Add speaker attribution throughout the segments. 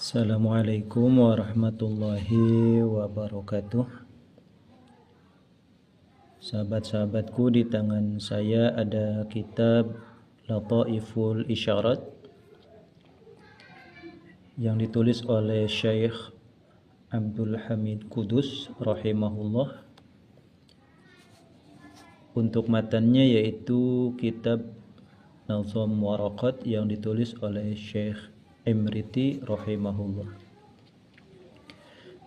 Speaker 1: Assalamualaikum warahmatullahi wabarakatuh. Sahabat-sahabatku, di tangan saya ada kitab Lataiful Isyarat yang ditulis oleh Syekh Abdul Hamid Kudus rahimahullah. Untuk matannya yaitu kitab Nazam Waraqat yang ditulis oleh Syekh Imriti rahimahullah.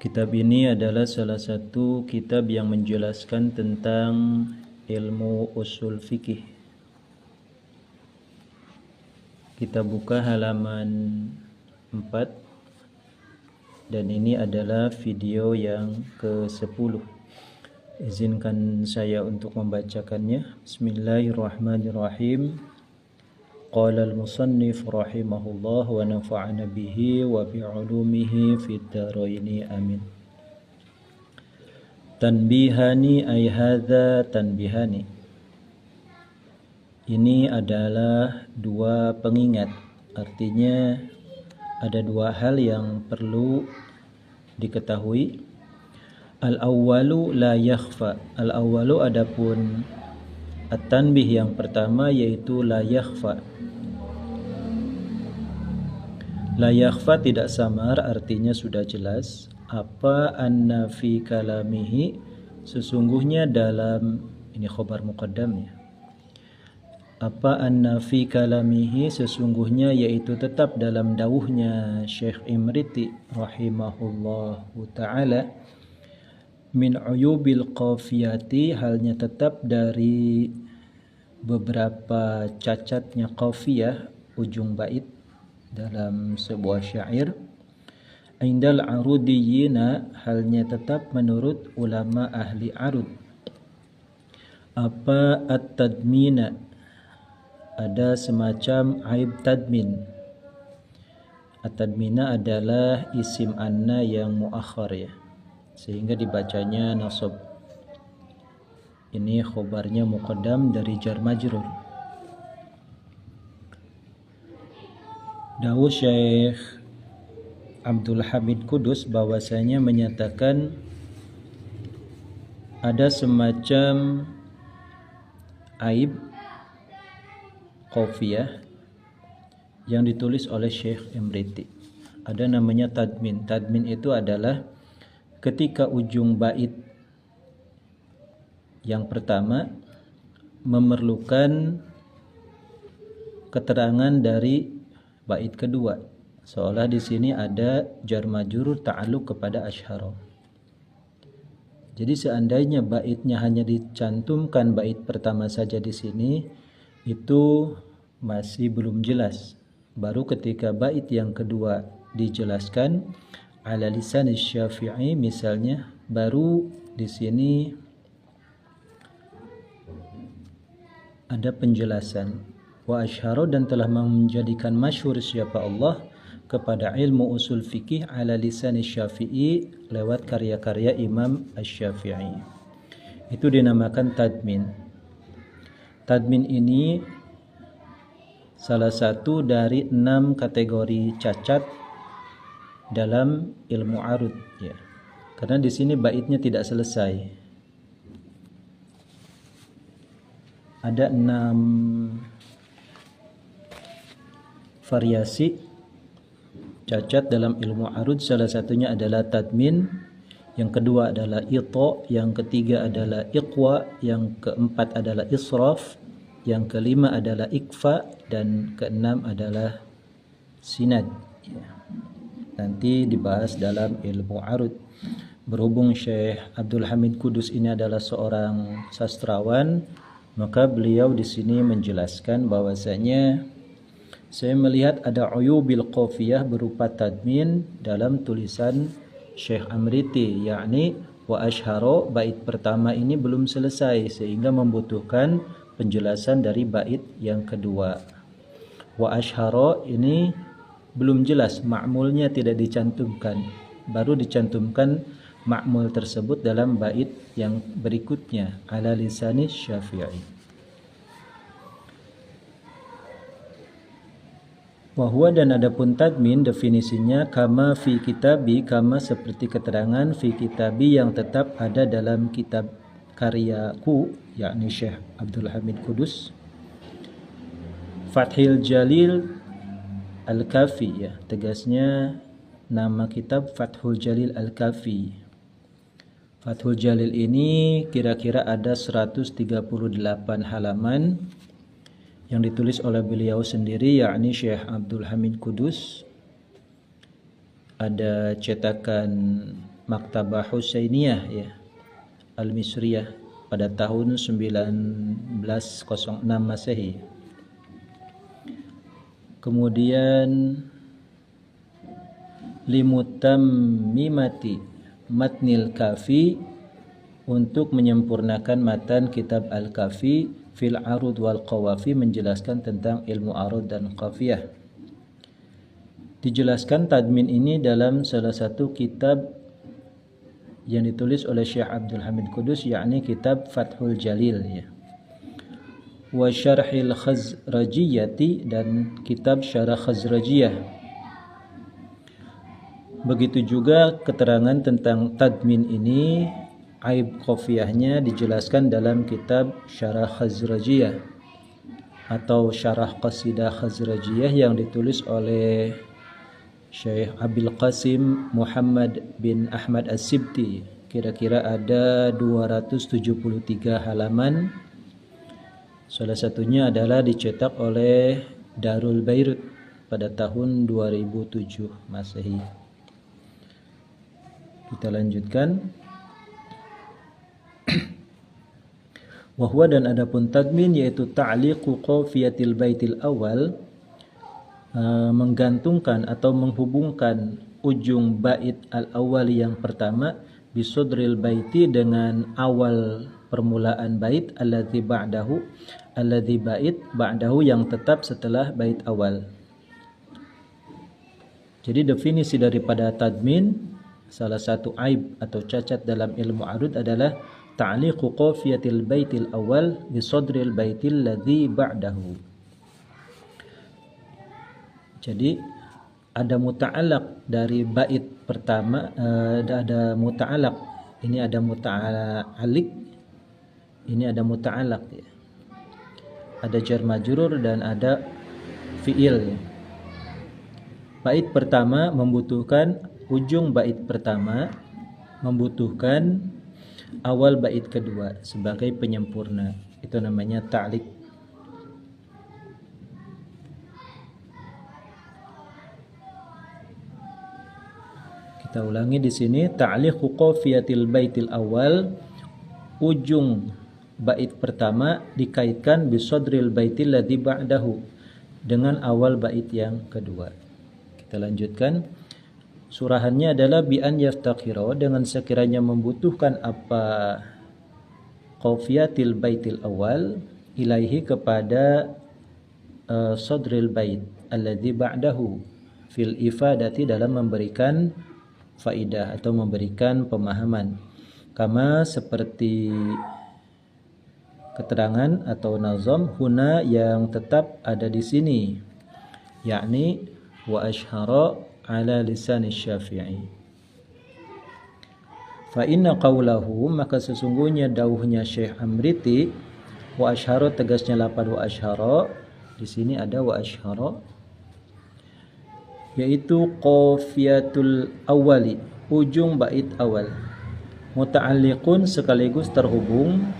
Speaker 1: Kitab ini adalah salah satu kitab yang menjelaskan tentang ilmu usul fikih. Kita buka halaman 4 dan ini adalah video yang ke-10. Izinkan saya untuk membacakannya. Bismillahirrahmanirrahim. Qala al-musannif rahimahullah wa nafa'ana bihi wa bi'ulumihi fid dharaini amin. Tanbihani ay hadza tanbihani. Ini adalah dua pengingat. Artinya ada dua hal yang perlu diketahui. Al-awwalu la yakhfa. Al-awwalu adapun at-tanbih yang pertama yaitu la yakhfa. La yakhfa tidak samar, artinya sudah jelas. Apa anna fi kalamihi, sesungguhnya dalam, ini khobar muqaddam ya. Apa anna fi kalamihi, sesungguhnya yaitu tetap dalam dawuhnya Syekh Imriti rahimahullahu ta'ala, min uyubil qafiyati, halnya tetap dari beberapa cacatnya qafiyah, ujung bait dalam sebuah syair. Indal arudiyina, halnya tetap menurut ulama ahli arud. Apa at-tadmina, ada semacam aib tadmin. At-tadmina adalah isim anna yang muakhar ya, sehingga dibacanya nasab. Ini khobarnya muqaddam dari jar majrur. Dawuh Syekh Abdul Hamid Kudus bahwasanya menyatakan ada semacam aib qafiyah yang ditulis oleh Syekh Imriti. Ada namanya tadmin. Tadmin itu adalah ketika ujung bait yang pertama memerlukan keterangan dari bait kedua, seolah di sini ada jar majrur ta'alluq kepada asyhara. Jadi seandainya baitnya hanya dicantumkan bait pertama saja di sini, itu masih belum jelas. Baru ketika bait yang kedua dijelaskan ala lisan Syafi'i misalnya, baru di sini ada penjelasan. Wa asyhara, dan telah menjadikan masyhur siapa Allah kepada ilmu usul fikih ala lisan Syafi'i, lewat karya-karya Imam Asy-Syafi'i. Itu dinamakan tadmin. Tadmin ini salah satu dari 6 kategori cacat dalam ilmu arud ya. Karena di sini baitnya tidak selesai. Ada 6 variasi cacat dalam ilmu arud. Salah satunya adalah tadmin, yang kedua adalah ita, yang ketiga adalah iqwa, yang keempat adalah israf, yang kelima adalah ikfa, dan keenam adalah sinad ya. Nanti dibahas dalam ilmu arud. Berhubung Syekh Abdul Hamid Kudus ini adalah seorang sastrawan, maka beliau di sini menjelaskan bahwasanya saya melihat ada uyubil qafiyah berupa tadmin dalam tulisan Syekh Amriti, yakni wa asyhara, bait pertama ini belum selesai sehingga membutuhkan penjelasan dari bait yang kedua. Wa asyhara ini belum jelas, ma'mulnya tidak dicantumkan, baru dicantumkan ma'mul tersebut dalam bait yang berikutnya ala lisani Syafi'i. Wahwa dan adapun tadmin definisinya kama fi kitabi, kama seperti keterangan fi kitabi yang tetap ada dalam kitab karyaku, yakni Syekh Abdul Hamid Kudus, Fathil Jalil Al-Kafi, ya, tegasnya nama kitab Fathul Jalil Al-Kafi. Fathul Jalil ini kira-kira ada 138 halaman yang ditulis oleh beliau sendiri, yakni Syekh Abdul Hamid Kudus. Ada cetakan Maktabah Husainiyah, ya, Al-Misriyah pada tahun 1906 Masehi. Kemudian Limutammimati Matnil Kafi, untuk menyempurnakan matan kitab Al-Kafi, fil arud wal qawafi, menjelaskan tentang ilmu arud dan qafiyah. Dijelaskan tadmin ini dalam salah satu kitab yang ditulis oleh Syekh Abdul Hamid Kudus, yakni kitab Fathul Jalil, ya. Wa syarhil khazrajiyati, dan kitab syarah khazrajiyah. Begitu juga keterangan tentang tadmin ini, aib qafiyahnya dijelaskan dalam kitab Syarah Khazrajiyah atau Syarah Qasidah Khazrajiyah yang ditulis oleh Syekh Abil Qasim Muhammad bin Ahmad As-Sibti. Kira-kira ada 273 halaman. Salah satunya adalah dicetak oleh Darul Beirut pada tahun 2007 Masehi. Kita lanjutkan. Wahwa dan adapun tadmin yaitu ta'liqu qafiyatil baitil awal, menggantungkan atau menghubungkan ujung bait al-awwal yang pertama bisudril baiti, dengan awal permulaan bait, alladzi bait ba'dahu, yang tetap setelah bait awal. Jadi definisi daripada tadmin, salah satu aib atau cacat dalam ilmu arud adalah ta'liqu qafiyatil baitil awal bi sadril baitil ladzi ba'dahu. Jadi ada muta'allaq dari bait pertama, ada muta'allaq, ini ada muta'alliq, ini ada muta'allaq, ya. Ada jar majrur dan ada fi'il, ya. Bait pertama membutuhkan ujung bait pertama, membutuhkan awal bait kedua sebagai penyempurna. Itu namanya ta'liq. Kita ulangi di sini, ta'liqu qafiyatil baitil awal, ujung bait pertama dikaitkan bisadril baitil ladzi ba'dahu, dengan awal bait yang kedua. Kita lanjutkan. Surahannya adalah bi an yaftaqira, dengan sekiranya membutuhkan apa qafiyatil baitil awal, ilaihi, kepada sadril bait alladzi ba'dahu, fil ifadati, dalam memberikan faidah atau memberikan pemahaman. Kama seperti keterangan atau nazam huna yang tetap ada di sini, yakni wa ashhara ala lisan Syafi'i. Fa inna qawlahu, maka sesungguhnya dauhnya Syekh Amriti, wa ashhara, tegasnya lafaz wa ashhara, di sini ada wa ashhara, yaitu qafiyatul awali, ujung bait awal, muta'alliqun, sekaligus terhubung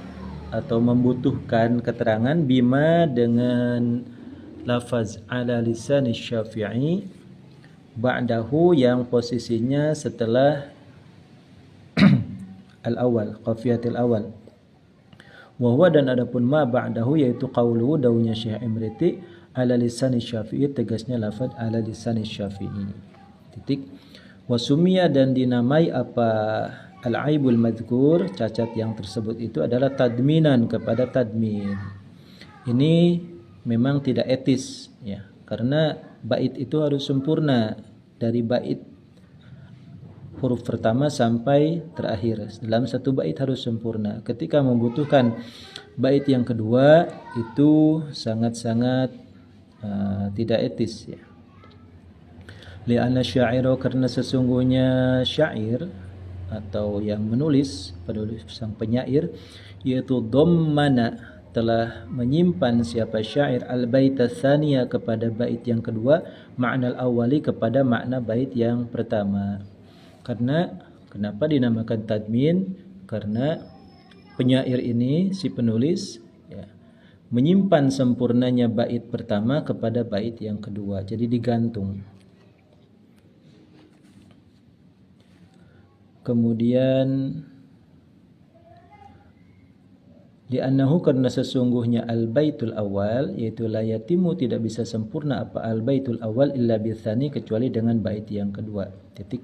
Speaker 1: atau membutuhkan keterangan, bima, dengan lafaz ala lisan Syafi'i, ba'dahu, yang posisinya setelah al-awal, qafiyatil awal. Wa huwa, dan adapun ma ba'dahu, yaitu qauluhu, daunya Syekh Imriti, ala lisan Syafi'i, tegasnya lafaz ala lisan Syafi'i. Titik. Wa sumiya, dan dinamai apa al-aibul madhkur, cacat yang tersebut itu adalah tadminan, kepada tadmin. Ini memang tidak etis, ya, karena bait itu harus sempurna, dari bait huruf pertama sampai terakhir. Dalam satu bait harus sempurna. Ketika membutuhkan bait yang kedua, itu sangat-sangat tidak etis, ya. Li'anna syaira, karena sesungguhnya syair atau yang menulis, penulis sang penyair, yaitu dhammana, telah menyimpan siapa syair al-bait tsaniya, kepada bait yang kedua, makna al-awwali, kepada makna bait yang pertama. Karena kenapa dinamakan tadmin? Karena penyair ini, si penulis, ya, menyimpan sempurnanya bait pertama kepada bait yang kedua, jadi digantung. Kemudian li'annahu, karena sesungguhnya al-baitul awal, yaitu la yatimu, tidak bisa sempurna apa al-baitul awal illa bitsani, kecuali dengan bait yang kedua. Titik.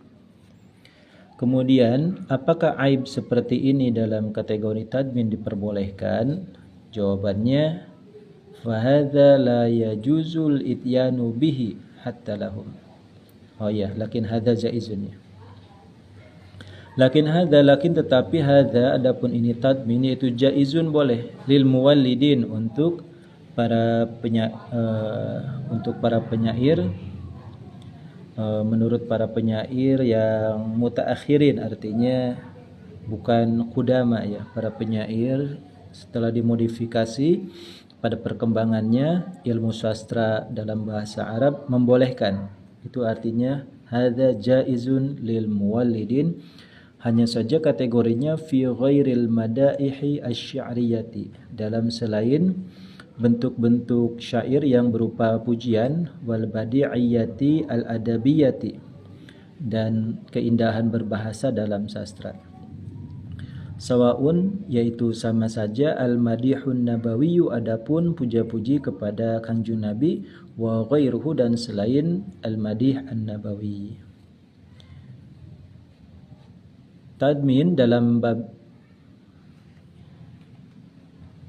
Speaker 1: Kemudian, apakah aib seperti ini dalam kategori tadmin diperbolehkan? Jawabannya, fahadza la yajuzul ityanu bihi hatta lahum. Oh ya, lakin hadza jaizun ya. Lakin tetapi hadza, adapun ini tadmin, yaitu jaizun, boleh, lil muwallidin, untuk para penyair, menurut para penyair yang mutaakhirin, artinya bukan qudama ya, para penyair setelah dimodifikasi pada perkembangannya ilmu sastra dalam bahasa Arab membolehkan. Itu artinya hadza jaizun lil muwallidin. Hanya saja kategorinya fi ghairil madaihi asy-sya'riyati, dalam selain bentuk-bentuk syair yang berupa pujian, wal badi'iyati al adabiyati, dan keindahan berbahasa dalam sastra. Sawaun, yaitu sama saja, al madihun nabawiyyu, adapun puja-puji kepada Kangjeng Nabi, wa ghairuhu, dan selain al madih an-nabawi. Tadmin dalam bab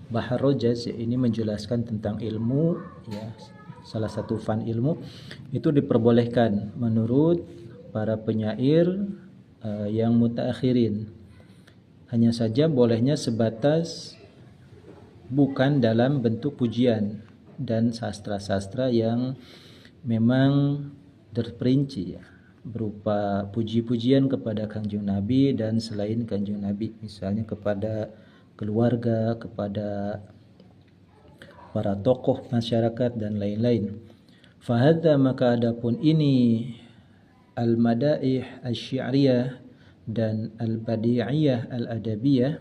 Speaker 1: Bahar Rojaz ini menjelaskan tentang ilmu ya, salah satu fan ilmu, itu diperbolehkan menurut para penyair yang mutaakhirin. Hanya saja bolehnya sebatas bukan dalam bentuk pujian dan sastra-sastra yang memang terperinci ya, berupa puji-pujian kepada Kangjeng Nabi dan selain Kangjeng Nabi, misalnya kepada keluarga, kepada para tokoh masyarakat dan lain-lain. Fahadza, maka adapun ini al-madaih asy-syi'riyah dan al-badi'iyah al-adabiyah,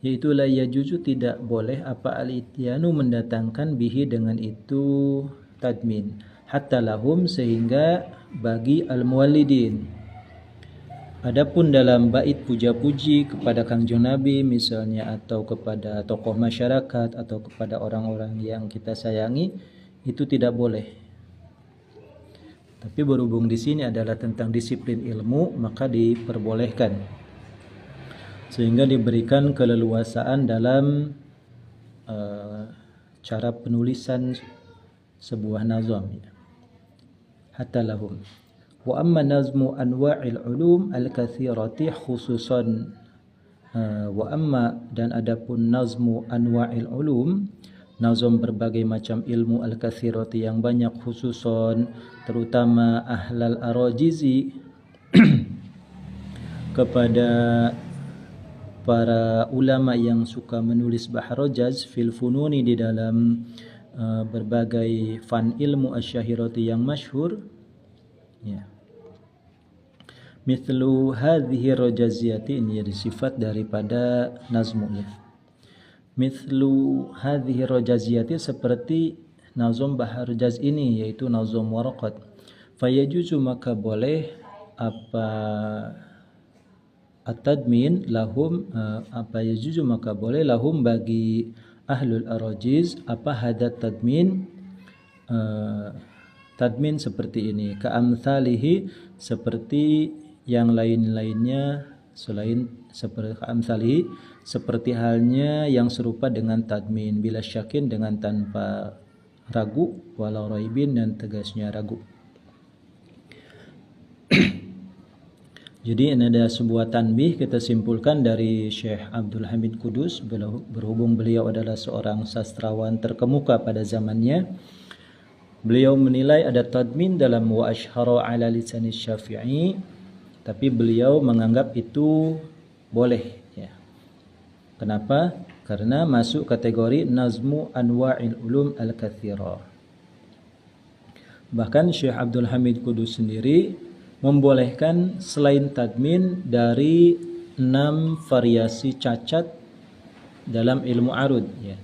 Speaker 1: yaitu la yajuzu, tidak boleh apa al-ityanu, mendatangkan bihi, dengan itu tadmin, hatta lahum, sehingga bagi al-muwallidin. Adapun dalam bait puja-puji kepada Kangjeng Nabi misalnya, atau kepada tokoh masyarakat, atau kepada orang-orang yang kita sayangi, itu tidak boleh. Tapi berhubung di sini adalah tentang disiplin ilmu, maka diperbolehkan, sehingga diberikan keleluasaan dalam cara penulisan sebuah nazam ya. Hatta lahum. Wa amma nazmu anwa'il ulum al-katsirati khususan, wa amma, dan adapun nazmu anwa'il ulum, nazam berbagai macam ilmu, al-katsirati yang banyak, khususan terutama ahlal arajizi kepada para ulama yang suka menulis Bahar Rojaz, fil fununi, di dalam berbagai fan ilmu asyahirati yang masyhur ya. Mithlu hadhihi rojaziyati, ini jadi sifat daripada nazmu ya. Mithlu hadhihi rojaziyati, seperti nazam Bahar Rojaz ini, yaitu nazam waraqat. Fayajuzu, maka boleh apa at-tadmin lahum, apa yajuzu, maka boleh lahum, bagi ahlul arajiz, apa hadat tadmin, tadmin seperti ini, ka'amthalihi, seperti yang lain-lainnya selain seperti ka'amthalihi, seperti halnya yang serupa dengan tadmin, bila syakin, dengan tanpa ragu, walau raibin, dan tegasnya ragu. Jadi ini ada sebuah tanbih, kita simpulkan dari Syekh Abdul Hamid Kudus, berhubung beliau adalah seorang sastrawan terkemuka pada zamannya. Beliau menilai ada tadmin dalam wa ashhara ala lisan Syafi'i, tapi beliau menganggap itu boleh ya. Kenapa? Karena masuk kategori nazmu anwa'il ulum al-katsira. Bahkan Syekh Abdul Hamid Kudus sendiri membolehkan selain tadmin dari 6 variasi cacat dalam ilmu arud ya.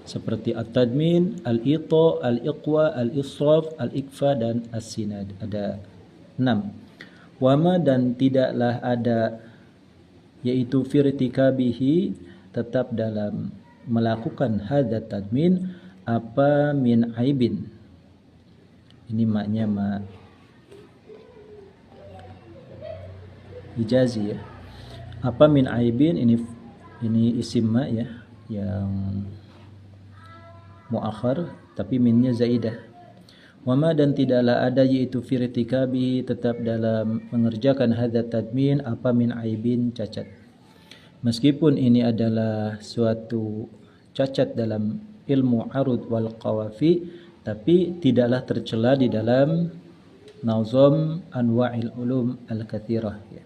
Speaker 1: Seperti at-tadmin, al-ita, al-iqwa, al-israf, al-ikfa dan as-sinad. Ada 6. Wama dan tidaklah ada, yaitu firtikabihi, tetap dalam melakukan hadat tadmin, apa min aibin. Ini maknya ma ijazi ya. Apa min aibin, ini isim ma ya, yang muakhar tapi minnya zaidah. Wama dan tidaklah ada, yaitu firtikabi, tetap dalam mengerjakan hadat tadmin, apa min aibin, cacat. Meskipun ini adalah suatu cacat dalam ilmu arud wal qawafi, tapi tidaklah tercela di dalam nazam anwa'il ulum al-katsirah ya.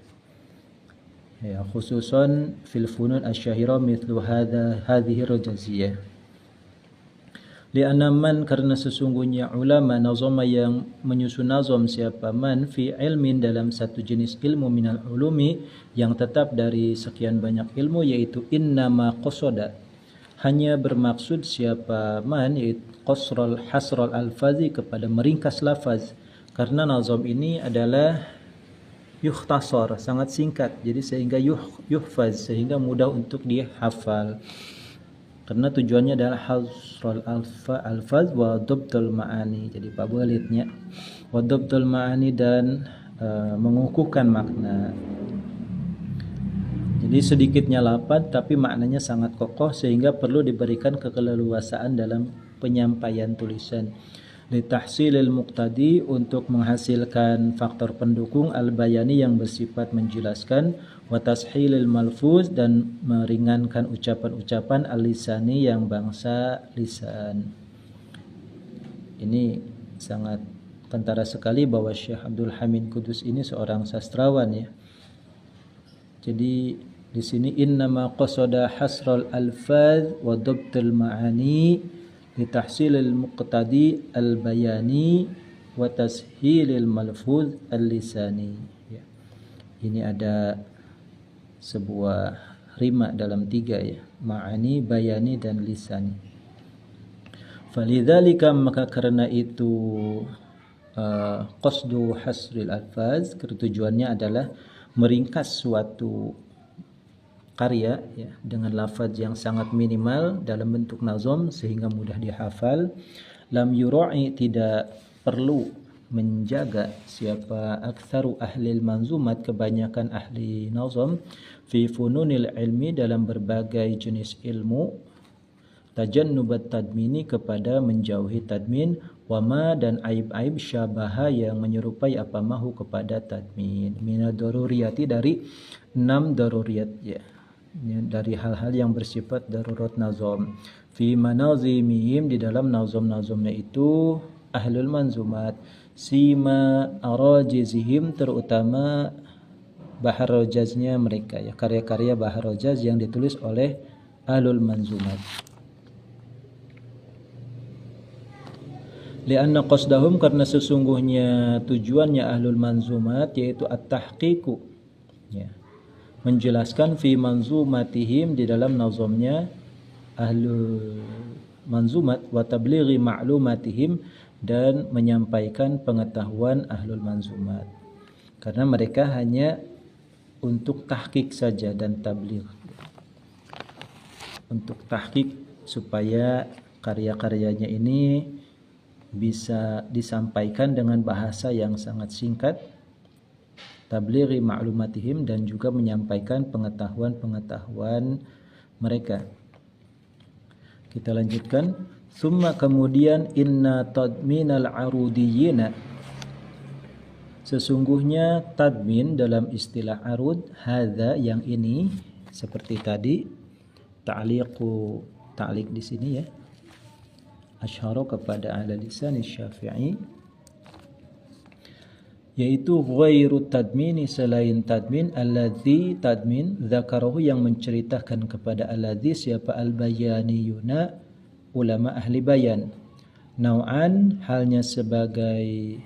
Speaker 1: Ya, khususan fil funun asy-syahira mithlu hadhihi rajaziyah. Lianna man, karena sesungguhnya ulama nazama yang menyusun nazam, siapa man fi ilmin dalam satu jenis ilmu minal ulumi yang tetap dari sekian banyak ilmu, yaitu innama qasada, hanya bermaksud siapa man, yaitu qasral hasral alfazi, kepada meringkas lafaz. Karena nazam ini adalah yukhtasar, sangat singkat, jadi sehingga yuhfaz, sehingga mudah untuk dihafal. Karena tujuannya adalah hasrul alfaz wa dabtul ma'ani. Jadi pabelitnya wa dabtul ma'ani, dan mengukuhkan makna. Jadi sedikitnya lafaz tapi maknanya sangat kokoh, sehingga perlu diberikan keleluasaan dalam penyampaian tulisan. Litahsilil muqtadi, untuk menghasilkan faktor pendukung, al-bayani yang bersifat menjelaskan, wa tashilil malfuz, dan meringankan ucapan-ucapan, al-lisani yang bangsa lisan. Ini sangat kentara sekali bahwa Syekh Abdul Hamid Kudus ini seorang sastrawan ya. Jadi di sini innama qasada hasral alfaz wa dabtul ma'ani litahsilil muqtadi al-bayani wa tashilil malfuz al-lisani ya. Ini ada sebuah rima dalam 3 ya, ma'ani, bayani dan lisani. Falidzalika, maka karena itu qasdu hasril alfaz, tujuannya adalah meringkas suatu karya ya, dengan lafaz yang sangat minimal dalam bentuk nazam sehingga mudah dihafal. Lam yura'i, tidak perlu menjaga siapa aktsaru ahli manzumat, kebanyakan ahli nazam, fi fununil ilmi, dalam berbagai jenis ilmu, tajannubat tadmini, kepada menjauhi tadmin, wama, dan aib-aib, syabaha, yang menyerupai apa mahu kepada tadmin, minad daruriyati, dari 6 daruriyat ya, dari hal-hal yang bersifat darurat nazam, fi manazimihim, di dalam nazam-nazamnya itu ahlul manzumat, sima arajizihim, terutama bahar rojaznya mereka ya, karya-karya bahar rojaz yang ditulis oleh ahlul manzumat. Lianna qasdahum, karena sesungguhnya tujuannya ahlul manzumat yaitu at-tahqiqu ya, menjelaskan fi manzumatihim, di dalam nazamnya ahlul manzumat, wa tablighi ma'lumatihim, dan menyampaikan pengetahuan ahlul manzumat. Karena mereka hanya untuk tahqiq saja dan tabligh, untuk tahqiq supaya karya-karyanya ini bisa disampaikan dengan bahasa yang sangat singkat, tablighi ma'lumatihim, dan juga menyampaikan pengetahuan-pengetahuan mereka. Kita lanjutkan. Summa, kemudian, inna tadminal arudiyina, sesungguhnya tadmin dalam istilah arud, hadza, yang ini, seperti tadi ta'liq di sini ya, asyara kepada ala lisan Syafi'i, yaitu ghairu tadmini, selain tadmin, alladzi tadmin dzakarahu yang menceritakan kepada alladzi siapa al-bayaniyuna, ulama ahli bayan, nau'an halnya sebagai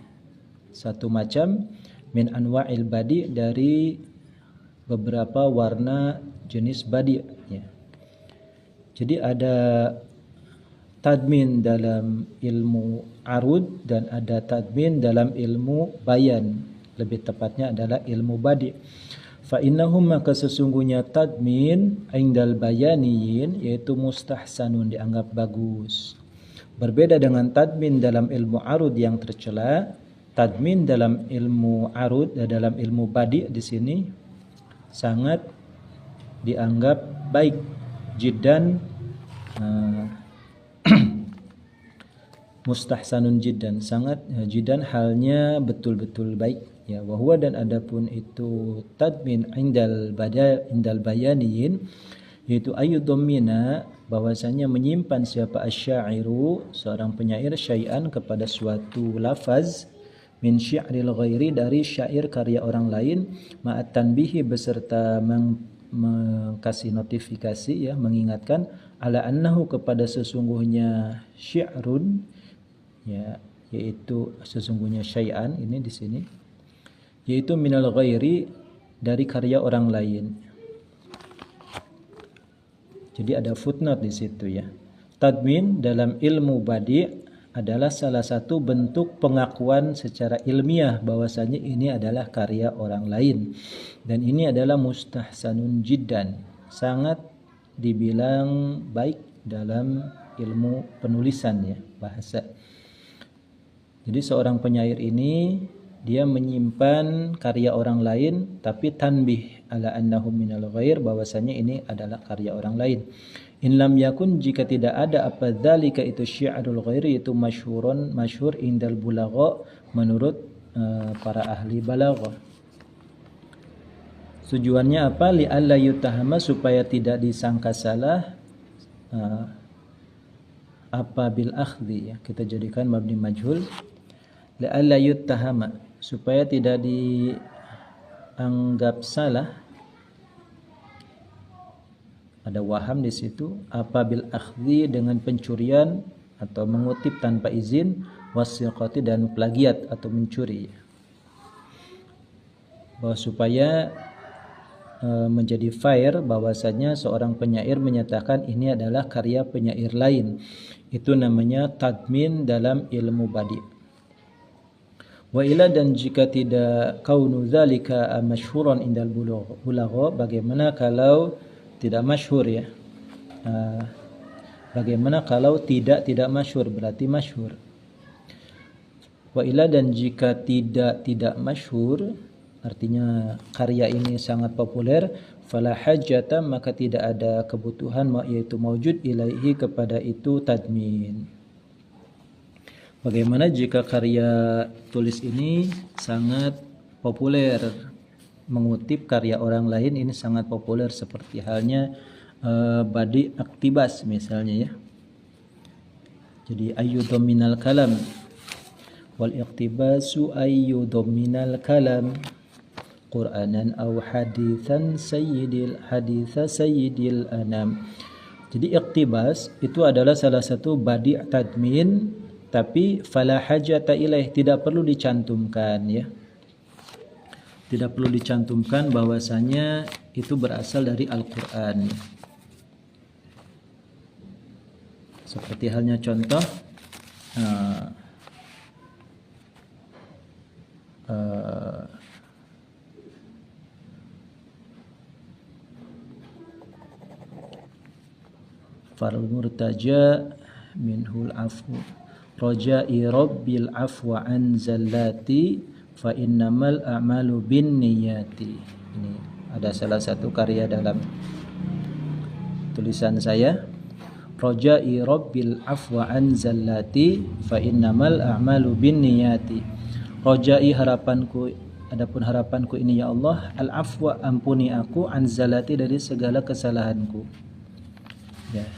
Speaker 1: satu macam, min anwa'il badi dari beberapa warna jenis badi ya. Jadi ada tadmin dalam ilmu arud dan ada tadmin dalam ilmu bayan, lebih tepatnya adalah ilmu badi. Fa innahum, maka sesungguhnya tadmin indal bayaniyin yaitu mustahsanun, dianggap bagus. Berbeda dengan tadmin dalam ilmu arud yang tercela. Tadmin dalam ilmu arud dan dalam ilmu badi di sini sangat dianggap baik, jiddan mustahsanun jiddan, sangat jiddan halnya betul-betul baik ya. Wa huwa, dan adapun itu tadmin indal bayaniyin yaitu ayyudomina, bahwasanya menyimpan siapa asyairu, seorang penyair, syai'an kepada suatu lafaz, min syi'ril ghairi, dari syair karya orang lain, ma'at tanbihi, beserta mengkasih notifikasi ya, mengingatkan, ala annahu, kepada sesungguhnya syi'run ya, yaitu sesungguhnya syai'an ini di sini, yaitu minal ghairi, dari karya orang lain. Jadi ada footnote di situ ya. Tadmin dalam ilmu badi adalah salah satu bentuk pengakuan secara ilmiah bahwasanya ini adalah karya orang lain, dan ini adalah mustahsanun jiddan, sangat dibilang baik dalam ilmu penulisan ya, bahasa. Jadi seorang penyair ini dia menyimpan karya orang lain tapi tanbih ala annahu minal ghair, bahwasanya ini adalah karya orang lain. In lam yakun, jika tidak ada apa dzalika itu syi'rul ghairi, itu masyhur indal bulagha, menurut para ahli balaghah. Tujuannya apa? Li alla yutahama, supaya tidak disangka salah, apa bil akhdhi ya, kita jadikan mabni majhul. Li alla yutahama, supaya tidak dianggap salah, ada waham di situ, apa bil akhdhi, dengan pencurian atau mengutip tanpa izin, wasiqati, dan plagiat atau mencuri. Bahwa supaya menjadi fair bahwasanya seorang penyair menyatakan ini adalah karya penyair lain. Itu namanya tadmin dalam ilmu badi. Wa ila, dan jika tidak kaunu dzalika masyhuran indal bulagha, bagaimana kalau tidak masyhur ya. Bagaimana kalau tidak masyhur, berarti masyhur. Wa ila, dan jika tidak masyhur, artinya karya ini sangat populer, fala hajjata, maka tidak ada kebutuhan, yaitu maujud ilaihi, kepada itu tadmin. Bagaimana jika karya tulis ini sangat populer, mengutip karya orang lain ini sangat populer, seperti halnya badi aktibas misalnya ya. Jadi ayyudominal kalam, wal iktibasu ayyudominal kalam, Qur'anan aw hadithan haditha sayyidil anam. Jadi iktibas itu adalah salah satu badi tadmin, tapi fala hajata ilaih, tidak perlu dicantumkan ya. Tidak perlu dicantumkan bahwasanya itu berasal dari Al-Quran. Seperti halnya contoh farul murtaja minhul afu rajai rabbil afwa an zallati fa innamal a'malu binniyati. Ini ada salah satu karya dalam tulisan saya, rajai rabbil afwa an zallati fa innamal a'malu binniyati. Rajai, harapanku, adapun harapanku ini ya Allah, al afwa, ampuni aku, an zallati, dari segala kesalahanku ya.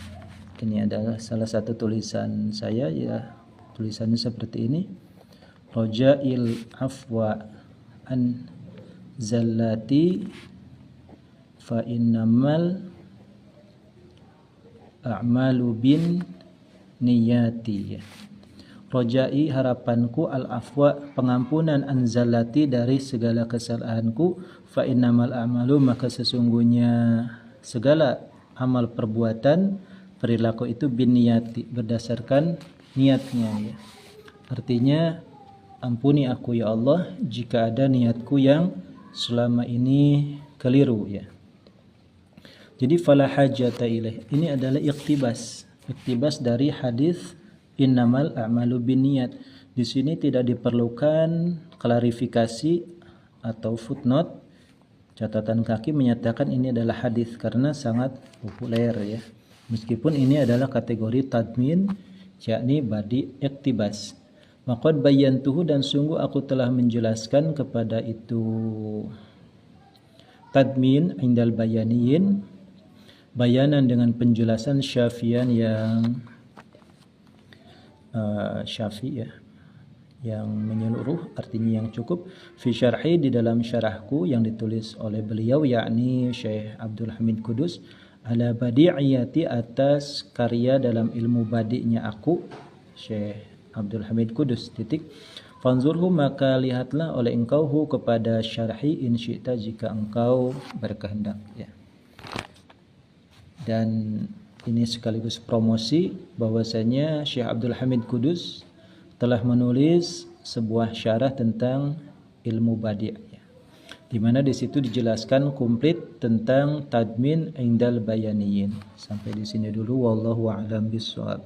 Speaker 1: Ini adalah salah satu tulisan saya ya. Tulisannya seperti ini. Roja'il afwa an zallati fa innamal a'malu bin niyati. Rojai harapanku al-afwa pengampunan anzalati dari segala kesalahanku, fa innamal a'malu maka sesungguhnya segala amal perbuatan perilaku itu binniyati berdasarkan niatnya ya. Artinya ampuni aku ya Allah jika ada niatku yang selama ini keliru ya. Jadi fala hajata ilaih ini adalah iktibas dari hadis innamal a'malu binniyat. Di sini tidak diperlukan klarifikasi atau footnote, catatan kaki menyatakan ini adalah hadis karena sangat populer ya. Meskipun ini adalah kategori tadmin, yakni badi iktibas. Maqad bayyantuhu dan sungguh aku telah menjelaskan kepada itu tadmin indal bayaniyin, bayanan dengan penjelasan syafian yang syafi ya, yang menyeluruh artinya yang cukup, fi syarhi di dalam syarahku yang ditulis oleh beliau yakni Syekh Abdul Hamid Kudus, ala badi'iyati atas karya dalam ilmu badi'nya aku Syekh Abdul Hamid Kudus titik. Fanzurhu maka lihatlah oleh engkau hu kepada syarhi in syi'ta jika engkau berkehendak ya. Dan ini sekaligus promosi bahwasanya Syekh Abdul Hamid Kudus telah menulis sebuah syarah tentang ilmu badi' ya. Di mana di situ dijelaskan komplit tentang tadmin indal bayaniyin. Sampai di sini dulu wallahu a'lam bishawab.